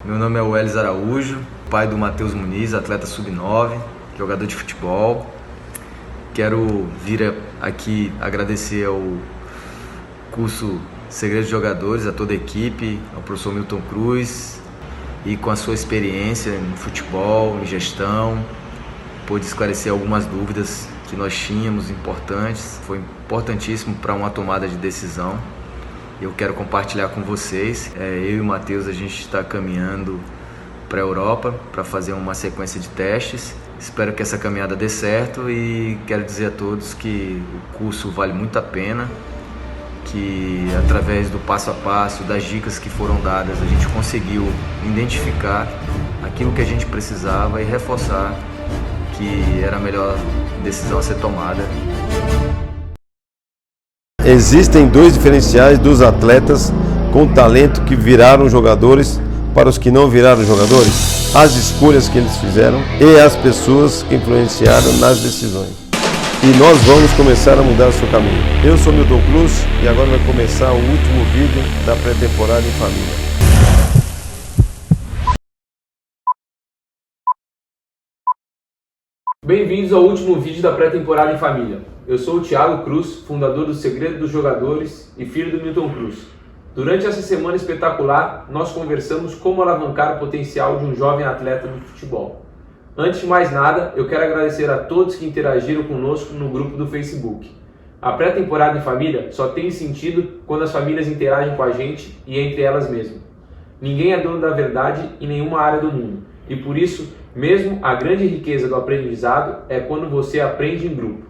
Meu nome é Welles Araújo, pai do Matheus Muniz, atleta sub-9, jogador de futebol. Quero vir aqui agradecer ao curso Segredos de Jogadores, a toda a equipe, ao professor Milton Cruz, e com a sua experiência em futebol, em gestão, pôde esclarecer algumas dúvidas que nós tínhamos importantes. Foi importantíssimo para uma tomada de decisão. Eu quero compartilhar com vocês. Eu e o Matheus, a gente está caminhando para a Europa para fazer uma sequência de testes. Espero que essa caminhada dê certo e quero dizer a todos que o curso vale muito a pena, que através do passo a passo, das dicas que foram dadas, a gente conseguiu identificar aquilo que a gente precisava e reforçar que era a melhor decisão a ser tomada. Existem dois diferenciais dos atletas com talento que viraram jogadores para os que não viraram jogadores: as escolhas que eles fizeram e as pessoas que influenciaram nas decisões. E nós vamos começar a mudar o seu caminho. Eu sou Milton Cruz e agora vai começar o último vídeo da pré-temporada em família. Bem-vindos ao último vídeo da pré-temporada em família. Eu sou o Thiago Cruz, fundador do Segredo dos Jogadores e filho do Milton Cruz. Durante essa semana espetacular, nós conversamos como alavancar o potencial de um jovem atleta de futebol. Antes de mais nada, eu quero agradecer a todos que interagiram conosco no grupo do Facebook. A pré-temporada em família só tem sentido quando as famílias interagem com a gente e entre elas mesmas. Ninguém é dono da verdade em nenhuma área do mundo, e por isso, mesmo a grande riqueza do aprendizado é quando você aprende em grupo.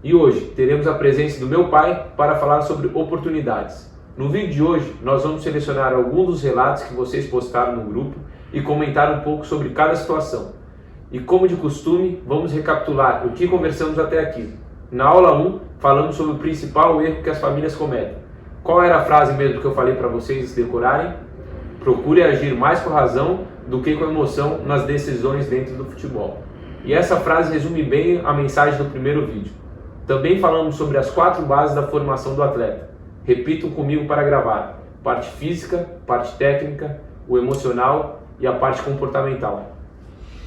E hoje teremos a presença do meu pai para falar sobre oportunidades. No vídeo de hoje nós vamos selecionar alguns dos relatos que vocês postaram no grupo e comentar um pouco sobre cada situação. E como de costume, vamos recapitular o que conversamos até aqui. Na aula 1, falamos sobre o principal erro que as famílias cometem. Qual era a frase mesmo que eu falei para vocês decorarem? Procure agir mais com razão do que com emoção nas decisões dentro do futebol. E essa frase resume bem a mensagem do primeiro vídeo. Também falamos sobre as 4 bases da formação do atleta. Repitam comigo para gravar: parte física, parte técnica, o emocional e a parte comportamental.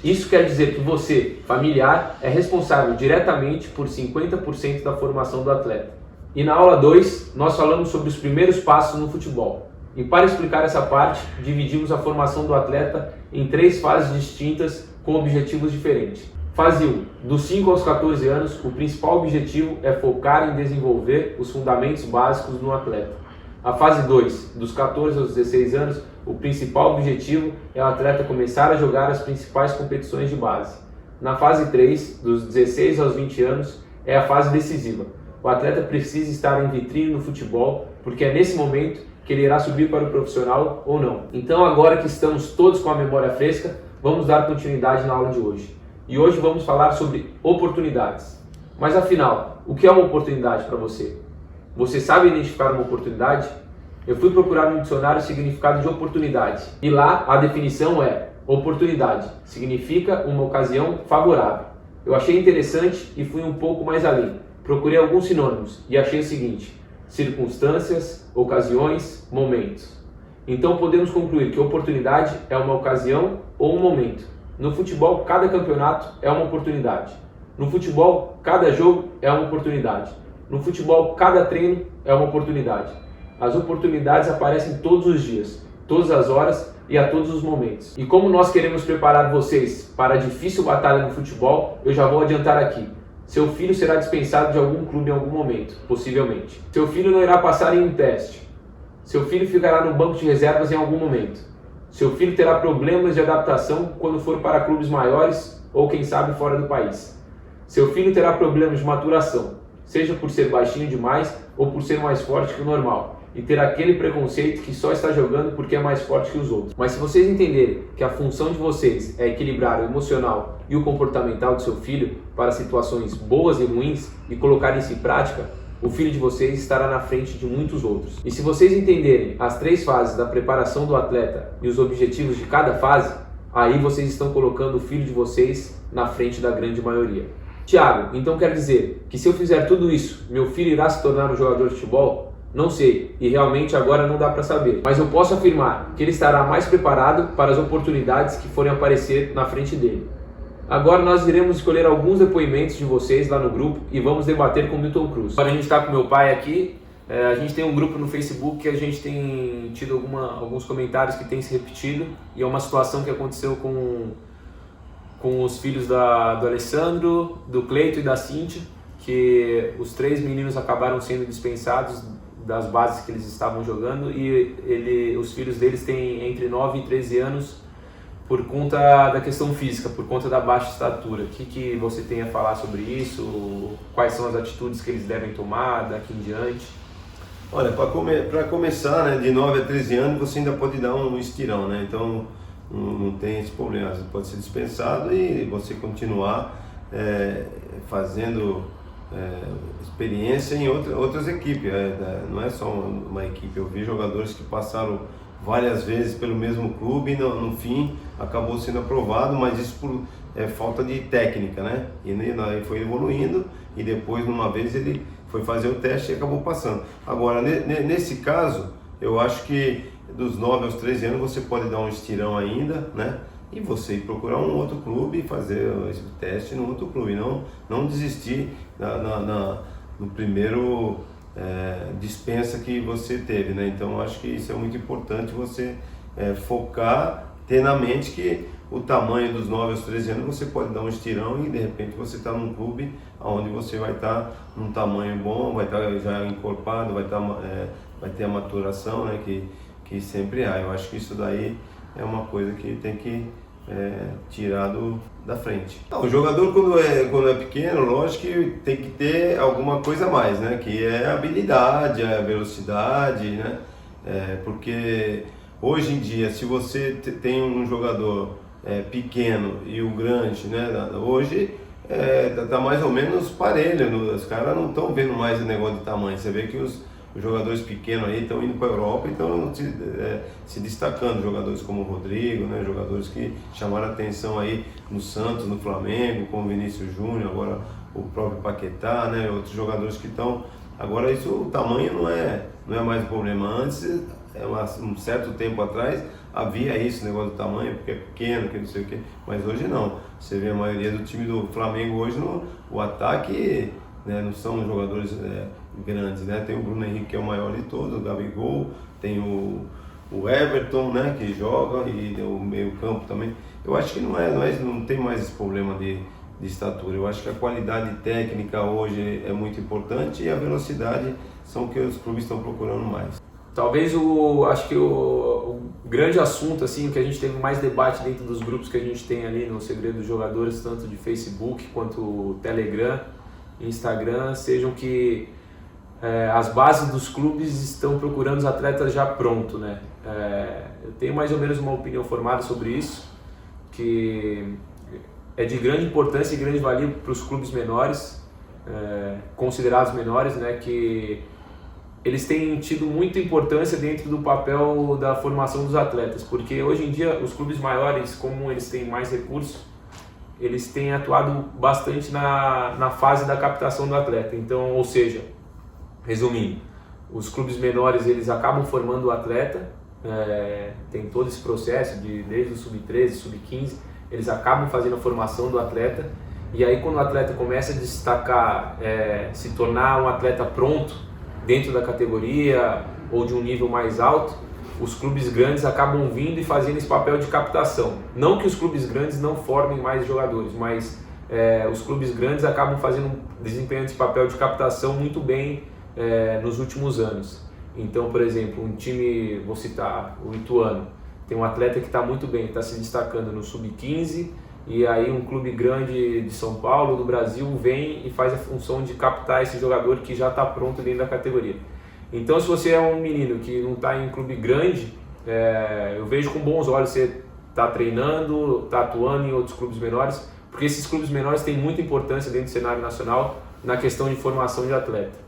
Isso quer dizer que você, familiar, é responsável diretamente por 50% da formação do atleta. E na aula 2, nós falamos sobre os primeiros passos no futebol. E para explicar essa parte, dividimos a formação do atleta em 3 fases distintas com objetivos diferentes. Fase 1. Dos 5 aos 14 anos, o principal objetivo é focar em desenvolver os fundamentos básicos no atleta. A fase 2. Dos 14 aos 16 anos, o principal objetivo é o atleta começar a jogar as principais competições de base. Na fase 3. Dos 16 aos 20 anos, é a fase decisiva. O atleta precisa estar em vitrine no futebol, porque é nesse momento que ele irá subir para o profissional ou não. Então, agora que estamos todos com a memória fresca, vamos dar continuidade na aula de hoje. E hoje vamos falar sobre oportunidades. Mas afinal, o que é uma oportunidade para você? Você sabe identificar uma oportunidade? Eu fui procurar no dicionário o significado de oportunidade. E lá a definição é: oportunidade significa uma ocasião favorável. Eu achei interessante e fui um pouco mais além. Procurei alguns sinônimos e achei o seguinte: circunstâncias, ocasiões, momentos. Então podemos concluir que oportunidade é uma ocasião ou um momento. No futebol, cada campeonato é uma oportunidade. No futebol, cada jogo é uma oportunidade. No futebol, cada treino é uma oportunidade. As oportunidades aparecem todos os dias, todas as horas e a todos os momentos. E como nós queremos preparar vocês para a difícil batalha no futebol, eu já vou adiantar aqui. Seu filho será dispensado de algum clube em algum momento, possivelmente. Seu filho não irá passar em um teste. Seu filho ficará no banco de reservas em algum momento. Seu filho terá problemas de adaptação quando for para clubes maiores ou, quem sabe, fora do país. Seu filho terá problemas de maturação, seja por ser baixinho demais ou por ser mais forte que o normal, e ter aquele preconceito que só está jogando porque é mais forte que os outros. Mas se vocês entenderem que a função de vocês é equilibrar o emocional e o comportamental do seu filho para situações boas e ruins e colocar isso em prática, o filho de vocês estará na frente de muitos outros. E se vocês entenderem as 3 fases da preparação do atleta e os objetivos de cada fase, aí vocês estão colocando o filho de vocês na frente da grande maioria. Thiago, então quer dizer que se eu fizer tudo isso, meu filho irá se tornar um jogador de futebol? Não sei, e realmente agora não dá para saber. Mas eu posso afirmar que ele estará mais preparado para as oportunidades que forem aparecer na frente dele. Agora nós iremos escolher alguns depoimentos de vocês lá no grupo e vamos debater com o Milton Cruz. Agora a gente está com meu pai aqui. A gente tem um grupo no Facebook que a gente tem tido alguns comentários que têm se repetido, e é uma situação que aconteceu com os filhos do Alessandro, do Cleito e da Cíntia, que os 3 meninos acabaram sendo dispensados das bases que eles estavam jogando, e os filhos deles têm entre 9 e 13 anos por conta da questão física, por conta da baixa estatura. O que você tem a falar sobre isso? Quais são as atitudes que eles devem tomar daqui em diante? Olha, para começar, né, de 9 a 13 anos você ainda pode dar um estirão, né? Então não tem esse problema, você pode ser dispensado e você continuar fazendo experiência em outras equipes, não é só uma equipe. Eu vi jogadores que passaram várias vezes pelo mesmo clube e no fim acabou sendo aprovado, mas isso por falta de técnica, né? E aí foi evoluindo e depois, numa vez, ele foi fazer o teste e acabou passando. Agora, nesse caso, eu acho que dos 9 aos 13 anos você pode dar um estirão ainda, né? E você procurar um outro clube e fazer esse teste no outro clube, não desistir no primeiro dispensa que você teve, né? Então acho que isso é muito importante, você focar, ter na mente que o tamanho dos 9 aos 13 anos você pode dar um estirão e de repente você está num clube onde você vai estar num tamanho bom, vai estar já encorpado, vai ter a maturação, né? Que sempre há. Eu acho que isso daí é uma coisa que tem que tirar da frente. O jogador quando é pequeno, lógico que tem que ter alguma coisa a mais, né? Que é a habilidade, a velocidade, né? Porque hoje em dia, se você tem um jogador pequeno e o grande, né? Hoje tá mais ou menos parelho, os caras não estão vendo mais o negócio de tamanho. Você vê que os jogadores pequenos aí estão indo para a Europa e estão se destacando, jogadores como o Rodrigo, né? Jogadores que chamaram a atenção aí no Santos, no Flamengo, como o Vinícius Júnior, agora o próprio Paquetá, né? Outros jogadores que estão... Agora isso, o tamanho não é mais um problema. Antes, um certo tempo atrás, havia isso, negócio do tamanho, porque é pequeno, que não sei o quê, mas hoje não. Você vê a maioria do time do Flamengo hoje, o ataque, né, não são jogadores grandes, né? Tem o Bruno Henrique, que é o maior de todos, o Gabigol, tem o Everton, né, que joga, e o meio campo também. Eu acho que não tem mais esse problema de estatura. Eu acho que a qualidade técnica hoje é muito importante e a velocidade são o que os clubes estão procurando mais. Talvez acho que o grande assunto, assim, que a gente teve mais debate dentro dos grupos que a gente tem ali no Segredo dos Jogadores, tanto de Facebook quanto Telegram, Instagram, sejam que as bases dos clubes estão procurando os atletas já pronto, né? Eu tenho mais ou menos uma opinião formada sobre isso, que é de grande importância e grande valia para os clubes menores, considerados menores, né? Que eles têm tido muita importância dentro do papel da formação dos atletas, porque hoje em dia os clubes maiores, como eles têm mais recursos, eles têm atuado bastante na fase da captação do atleta. Então, ou seja, resumindo, os clubes menores eles acabam formando o atleta, tem todo esse processo desde o sub-13, sub-15, eles acabam fazendo a formação do atleta, e aí quando o atleta começa a destacar, se tornar um atleta pronto dentro da categoria ou de um nível mais alto, os clubes grandes acabam vindo e fazendo esse papel de captação. Não que os clubes grandes não formem mais jogadores, mas os clubes grandes acabam desempenhando esse papel de captação muito bem nos últimos anos. Então, por exemplo, um time, vou citar o Ituano, tem um atleta que está muito bem, está se destacando no sub-15, e aí um clube grande de São Paulo, do Brasil, vem e faz a função de captar esse jogador que já está pronto dentro da categoria. Então, se você é um menino que não está em um clube grande, eu vejo com bons olhos você está treinando, está atuando em outros clubes menores, porque esses clubes menores têm muita importância dentro do cenário nacional na questão de formação de atleta.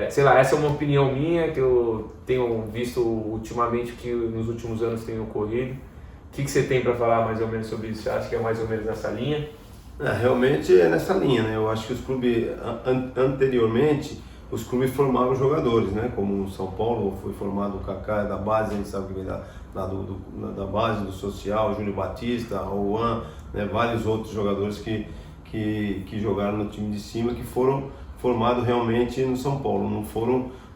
Sei lá, essa é uma opinião minha que eu tenho visto ultimamente, que nos últimos anos tem ocorrido. O que você tem para falar mais ou menos sobre isso? Você acha que é mais ou menos nessa linha? Realmente é nessa linha, né? Eu acho que os clubes anteriormente os clubes formavam jogadores, né? Como o São Paulo foi formado o Kaká da base, a gente sabe que vem da base do social, Júlio Batista, Juan, né? Vários outros jogadores que jogaram no time de cima, que foram formados realmente no São Paulo.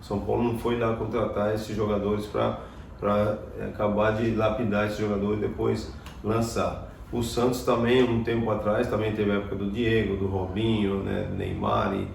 São Paulo não foi lá contratar esses jogadores para acabar de lapidar esses jogadores e depois lançar. O Santos também, um tempo atrás, também teve a época do Diego, do Robinho, né, Neymar e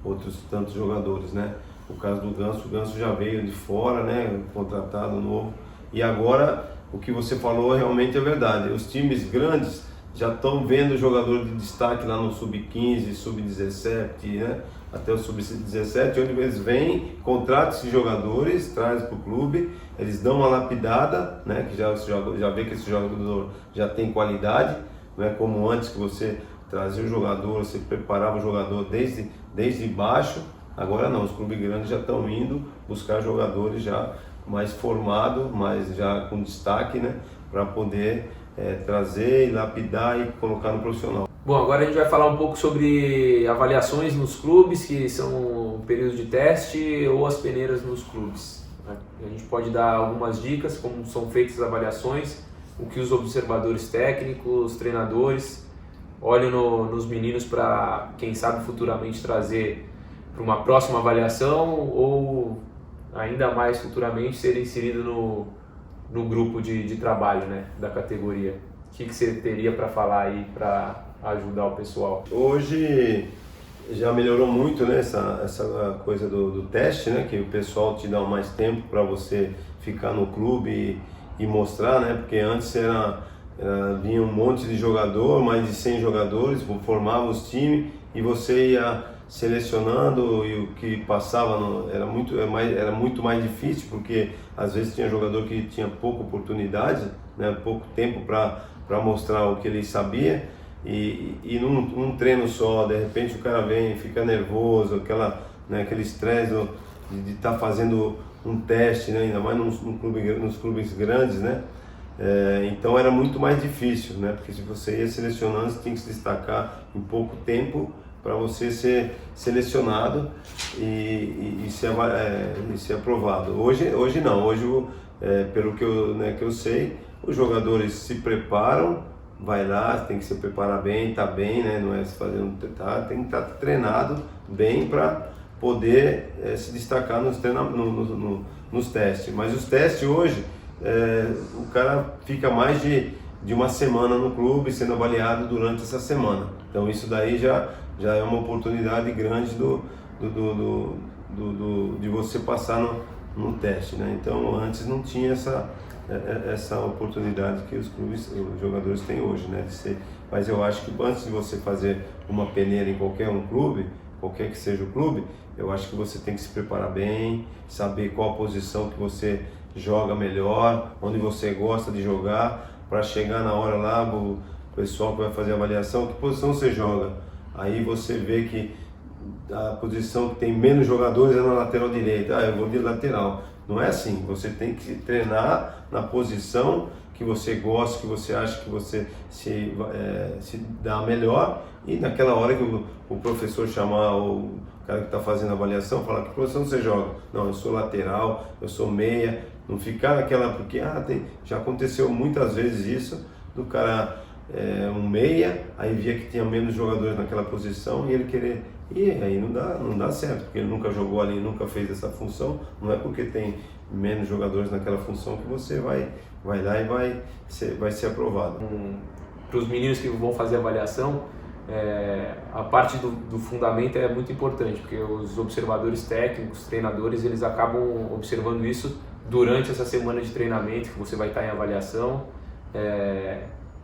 outros tantos jogadores, né? O caso do Ganso, o Ganso já veio de fora, né, contratado novo. E agora, o que você falou realmente é verdade. Os times grandes já estão vendo jogador de destaque lá no Sub-15, Sub-17, né? Até o Sub-17, onde eles vêm, contratam esses jogadores, trazem para o clube, eles dão uma lapidada, né? Que já vê que esse jogador já tem qualidade, não é como antes que você trazia o jogador, você preparava o jogador desde baixo. Agora não, os clubes grandes já estão indo buscar jogadores já mais formados, mais já com destaque, né? Para poder trazer, lapidar e colocar no profissional. Bom, agora a gente vai falar um pouco sobre avaliações nos clubes, que são períodos de teste ou as peneiras nos clubes. A gente pode dar algumas dicas, como são feitas as avaliações, o que os observadores técnicos, treinadores olham nos meninos para, quem sabe, futuramente trazer para uma próxima avaliação ou ainda mais futuramente ser inserido no grupo de trabalho, né, da categoria. O que você teria para falar aí para ajudar o pessoal? Hoje já melhorou muito, né, essa coisa do teste, né, que o pessoal te dá mais tempo para você ficar no clube e mostrar, né, porque antes vinha um monte de jogador, mais de 100 jogadores, formavam os times e você ia selecionando, e o que passava era muito mais difícil, porque às vezes tinha jogador que tinha pouca oportunidade, né, pouco tempo para mostrar o que ele sabia, e num treino só, de repente o cara vem, fica nervoso, aquele estresse de estar fazendo um teste, né, ainda mais nos clubes grandes, né? Então era muito mais difícil, né? Porque se você ia selecionando, você tinha que se destacar em pouco tempo para você ser selecionado e ser aprovado. Hoje não, hoje pelo que eu sei, os jogadores se preparam, vai lá, tem que se preparar bem, tá bem, né? Não é se fazendo, tem que estar treinado bem para poder se destacar nos testes. Mas os testes hoje, o cara fica mais de uma semana no clube sendo avaliado durante essa semana. Então isso daí já é uma oportunidade grande de você passar no teste, né? Então antes não tinha essa oportunidade que os jogadores têm hoje, né? Mas eu acho que antes de você fazer uma peneira em qualquer clube, qualquer que seja o clube, eu acho que você tem que se preparar bem, saber qual a posição que você joga melhor, onde você gosta de jogar, para chegar na hora lá, o pessoal que vai fazer a avaliação, que posição você joga. Aí você vê que a posição que tem menos jogadores é na lateral direita. Eu vou de lateral. Não é assim, você tem que treinar na posição que você gosta, que você acha que você se dá melhor, e naquela hora que o professor chamar o cara que está fazendo a avaliação, falar que posição você joga. Não, eu sou lateral, eu sou meia, não ficar naquela, porque já aconteceu muitas vezes isso, do cara um meia, aí via que tinha menos jogadores naquela posição e ele querer, e aí não dá certo, porque ele nunca jogou ali, nunca fez essa função. Não é porque tem menos jogadores naquela função que você vai lá e vai ser aprovado. Para os meninos que vão fazer a avaliação, a parte do fundamento é muito importante, porque os observadores técnicos, treinadores, eles acabam observando isso durante essa semana de treinamento que você vai estar em avaliação.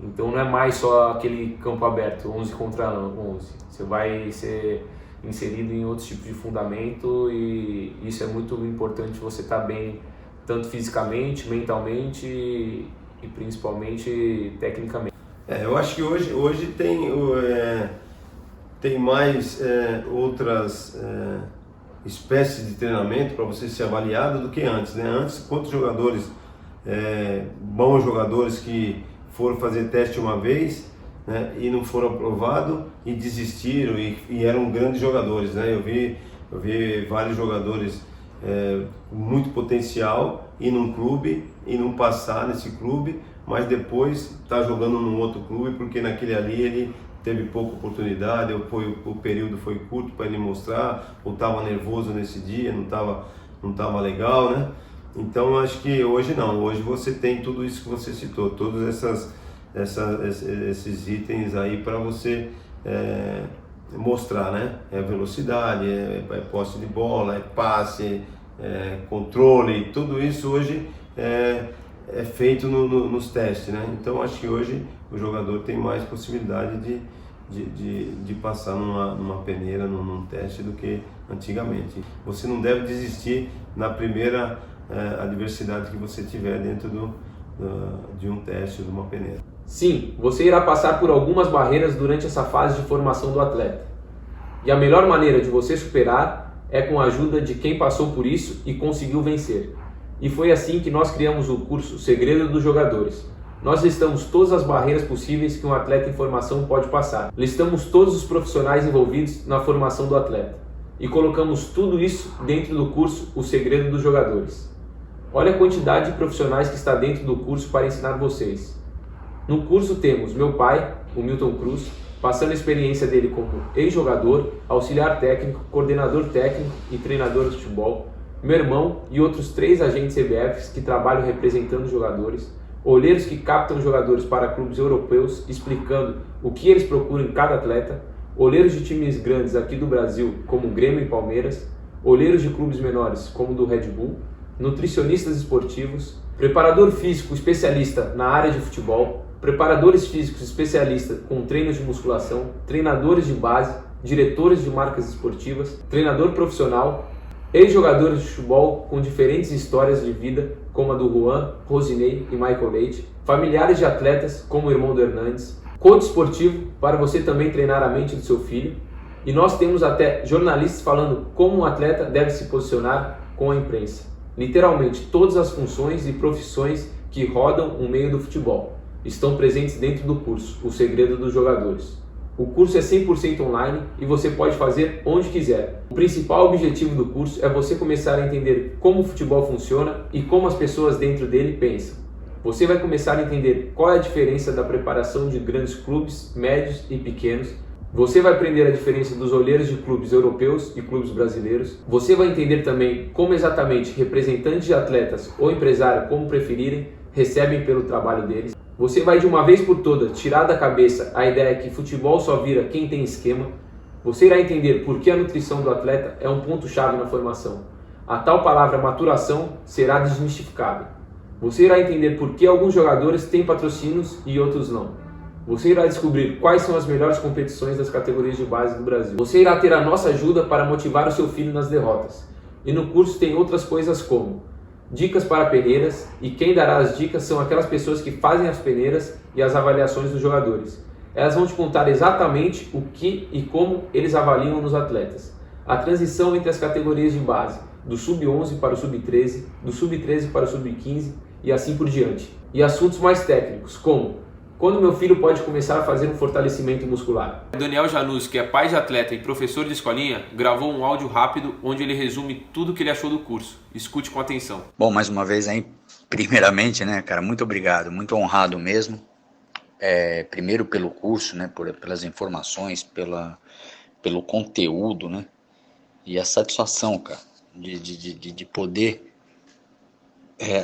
Então não é mais só aquele campo aberto, 11 contra 11. Você vai ser inserido em outros tipos de fundamento, e isso é muito importante, você estar bem, tanto fisicamente, mentalmente e principalmente tecnicamente. Eu acho que hoje tem mais outras espécies de treinamento para você ser avaliado do que antes, né? Antes, quantos jogadores, bons jogadores que foram fazer teste uma vez, né, e não foram aprovados e desistiram e eram grandes jogadores, né? Eu vi Eu vi vários jogadores com muito potencial ir num clube e não passar nesse clube, mas depois tá jogando num outro clube porque naquele ali ele teve pouca oportunidade, o período foi curto para ele mostrar, ou estava nervoso nesse dia, não tava legal, né? Então acho que hoje não, hoje você tem tudo isso que você citou, todos esses itens aí para você mostrar, né? É velocidade, é posse de bola, é passe, controle, tudo isso hoje é feito nos testes, né? Então acho que hoje o jogador tem mais possibilidade de passar numa peneira, num teste do que antigamente. Você não deve desistir na primeira adversidade que você tiver dentro de um teste, de uma peneira. Sim, você irá passar por algumas barreiras durante essa fase de formação do atleta. E a melhor maneira de você superar é com a ajuda de quem passou por isso e conseguiu vencer. E foi assim que nós criamos o curso Segredo dos Jogadores. Nós listamos todas as barreiras possíveis que um atleta em formação pode passar. Listamos todos os profissionais envolvidos na formação do atleta. E colocamos tudo isso dentro do curso O Segredo dos Jogadores. Olha a quantidade de profissionais que está dentro do curso para ensinar vocês. No curso temos meu pai, o Milton Cruz, passando a experiência dele como ex-jogador, auxiliar técnico, coordenador técnico e treinador de futebol, meu irmão e outros 3 agentes CBFs que trabalham representando jogadores, olheiros que captam jogadores para clubes europeus, explicando o que eles procuram em cada atleta, olheiros de times grandes aqui do Brasil, como Grêmio e Palmeiras, olheiros de clubes menores, como do Red Bull, nutricionistas esportivos, preparador físico especialista na área de futebol, preparadores físicos especialistas com treinos de musculação, treinadores de base, diretores de marcas esportivas, treinador profissional, ex-jogadores de futebol com diferentes histórias de vida, como a do Juan, Rosinei e Michael Leite, familiares de atletas, como o irmão do Hernandes, coach esportivo, para você também treinar a mente do seu filho, e nós temos até jornalistas falando como um atleta deve se posicionar com a imprensa. Literalmente, todas as funções e profissões que rodam o meio do futebol estão presentes dentro do curso, O Segredo dos Jogadores. O curso é 100% online e você pode fazer onde quiser. O principal objetivo do curso é você começar a entender como o futebol funciona e como as pessoas dentro dele pensam. Você vai começar a entender qual é a diferença da preparação de grandes clubes, médios e pequenos. Você vai aprender a diferença dos olheiros de clubes europeus e clubes brasileiros. Você vai entender também como exatamente representantes de atletas ou empresário, como preferirem, recebem pelo trabalho deles. Você vai de uma vez por todas tirar da cabeça a ideia que futebol só vira quem tem esquema. Você irá entender por que a nutrição do atleta é um ponto-chave na formação. A tal palavra maturação será desmistificada. Você irá entender por que alguns jogadores têm patrocínios e outros não. Você irá descobrir quais são as melhores competições das categorias de base do Brasil. Você irá ter a nossa ajuda para motivar o seu filho nas derrotas. E no curso tem outras coisas como dicas para peneiras, e quem dará as dicas são aquelas pessoas que fazem as peneiras e as avaliações dos jogadores. Elas vão te contar exatamente o que e como eles avaliam nos atletas. A transição entre as categorias de base, do sub-11 para o sub-13, do sub-13 para o sub-15 e assim por diante. E assuntos mais técnicos, como quando meu filho pode começar a fazer um fortalecimento muscular. Daniel Janus, que é pai de atleta e professor de escolinha, gravou um áudio rápido onde ele resume tudo o que ele achou do curso. Escute com atenção. Bom, mais uma vez aí, primeiramente, né, cara, muito obrigado, muito honrado mesmo. Primeiro pelo curso, né, pelas informações, pelo conteúdo, né, e a satisfação, cara, de poder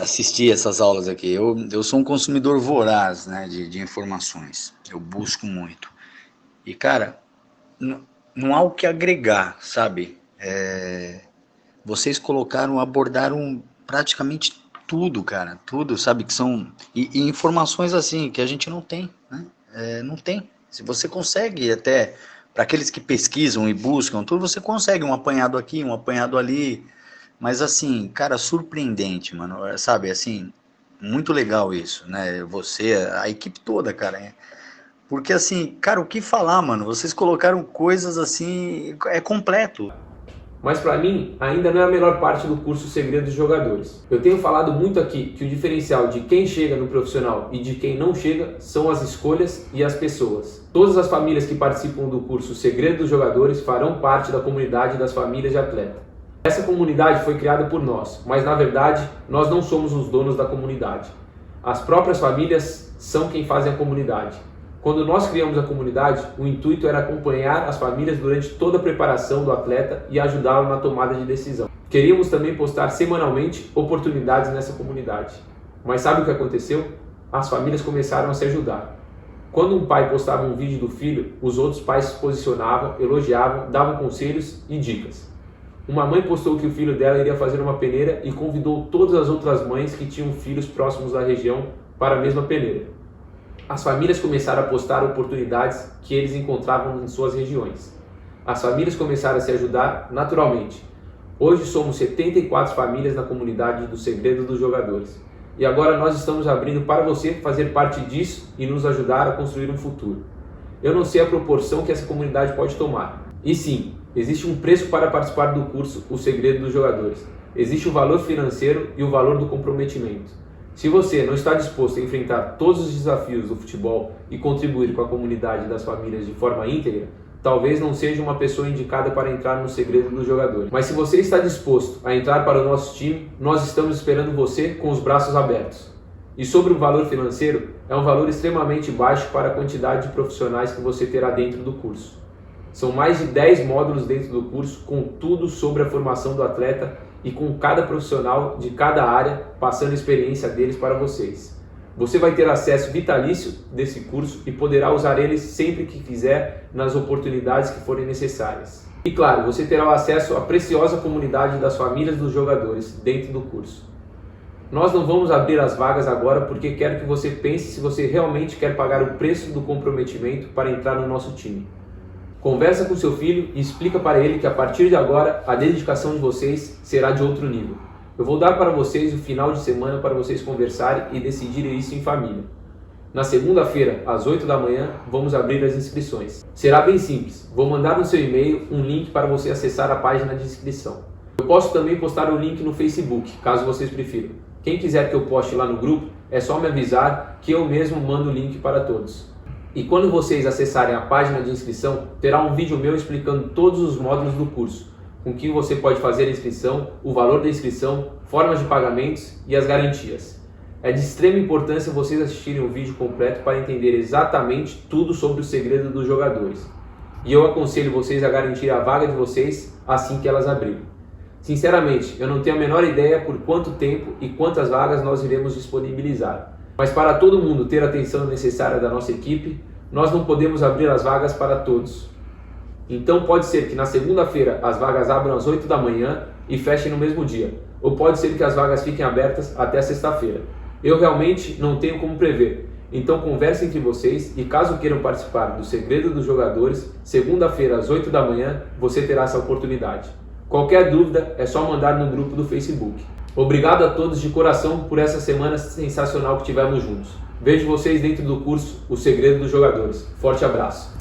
assistir essas aulas aqui. Eu sou um consumidor voraz, né, de informações. Eu busco muito. E, cara, não há o que agregar, sabe? Vocês abordaram praticamente tudo, cara. Tudo, sabe? Que são... E informações assim, que a gente não tem, né? Não tem. Se você consegue até... Para aqueles que pesquisam e buscam tudo, você consegue um apanhado aqui, um apanhado ali... Mas assim, cara, surpreendente, mano, sabe, assim, muito legal isso, né, você, a equipe toda, cara, porque assim, cara, o que falar, mano, vocês colocaram coisas assim, completo. Mas para mim, ainda não é a melhor parte do curso Segredo dos Jogadores. Eu tenho falado muito aqui que o diferencial de quem chega no profissional e de quem não chega são as escolhas e as pessoas. Todas as famílias que participam do curso Segredo dos Jogadores farão parte da comunidade das famílias de atleta. Essa comunidade foi criada por nós, mas na verdade nós não somos os donos da comunidade. As próprias famílias são quem fazem a comunidade. Quando nós criamos a comunidade, o intuito era acompanhar as famílias durante toda a preparação do atleta e ajudá-lo na tomada de decisão. Queríamos também postar semanalmente oportunidades nessa comunidade. Mas sabe o que aconteceu? As famílias começaram a se ajudar. Quando um pai postava um vídeo do filho, os outros pais se posicionavam, elogiavam, davam conselhos e dicas. Uma mãe postou que o filho dela iria fazer uma peneira e convidou todas as outras mães que tinham filhos próximos da região para a mesma peneira. As famílias começaram a postar oportunidades que eles encontravam em suas regiões. As famílias começaram a se ajudar naturalmente. Hoje somos 74 famílias na comunidade do Segredo dos Jogadores. E agora nós estamos abrindo para você fazer parte disso e nos ajudar a construir um futuro. Eu não sei a proporção que essa comunidade pode tomar. E sim, existe um preço para participar do curso O Segredo dos Jogadores. Existe o valor financeiro e o valor do comprometimento. Se você não está disposto a enfrentar todos os desafios do futebol e contribuir com a comunidade das famílias de forma íntegra, talvez não seja uma pessoa indicada para entrar no Segredo dos Jogadores. Mas se você está disposto a entrar para o nosso time, nós estamos esperando você com os braços abertos. E sobre o valor financeiro, é um valor extremamente baixo para a quantidade de profissionais que você terá dentro do curso. São mais de 10 módulos dentro do curso, com tudo sobre a formação do atleta e com cada profissional de cada área passando a experiência deles para vocês. Você vai ter acesso vitalício desse curso e poderá usar ele sempre que quiser nas oportunidades que forem necessárias. E claro, você terá acesso à preciosa comunidade das famílias dos jogadores dentro do curso. Nós não vamos abrir as vagas agora porque quero que você pense se você realmente quer pagar o preço do comprometimento para entrar no nosso time. Conversa com seu filho e explica para ele que a partir de agora a dedicação de vocês será de outro nível. Eu vou dar para vocês o final de semana para vocês conversarem e decidirem isso em família. Na segunda-feira, às 8 da manhã, vamos abrir as inscrições. Será bem simples. Vou mandar no seu e-mail um link para você acessar a página de inscrição. Eu posso também postar o link no Facebook, caso vocês prefiram. Quem quiser que eu poste lá no grupo, é só me avisar que eu mesmo mando o link para todos. E quando vocês acessarem a página de inscrição, terá um vídeo meu explicando todos os módulos do curso, com que você pode fazer a inscrição, o valor da inscrição, formas de pagamentos e as garantias. É de extrema importância vocês assistirem o vídeo completo para entender exatamente tudo sobre o Segredo dos Jogadores. E eu aconselho vocês a garantir a vaga de vocês assim que elas abrirem. Sinceramente, eu não tenho a menor ideia por quanto tempo e quantas vagas nós iremos disponibilizar. Mas para todo mundo ter a atenção necessária da nossa equipe, nós não podemos abrir as vagas para todos. Então pode ser que na segunda-feira as vagas abram às 8 da manhã e fechem no mesmo dia. Ou pode ser que as vagas fiquem abertas até sexta-feira. Eu realmente não tenho como prever. Então converse entre vocês e caso queiram participar do Segredo dos Jogadores, segunda-feira às 8 da manhã você terá essa oportunidade. Qualquer dúvida é só mandar no grupo do Facebook. Obrigado a todos de coração por essa semana sensacional que tivemos juntos. Vejo vocês dentro do curso O Segredo dos Jogadores. Forte abraço!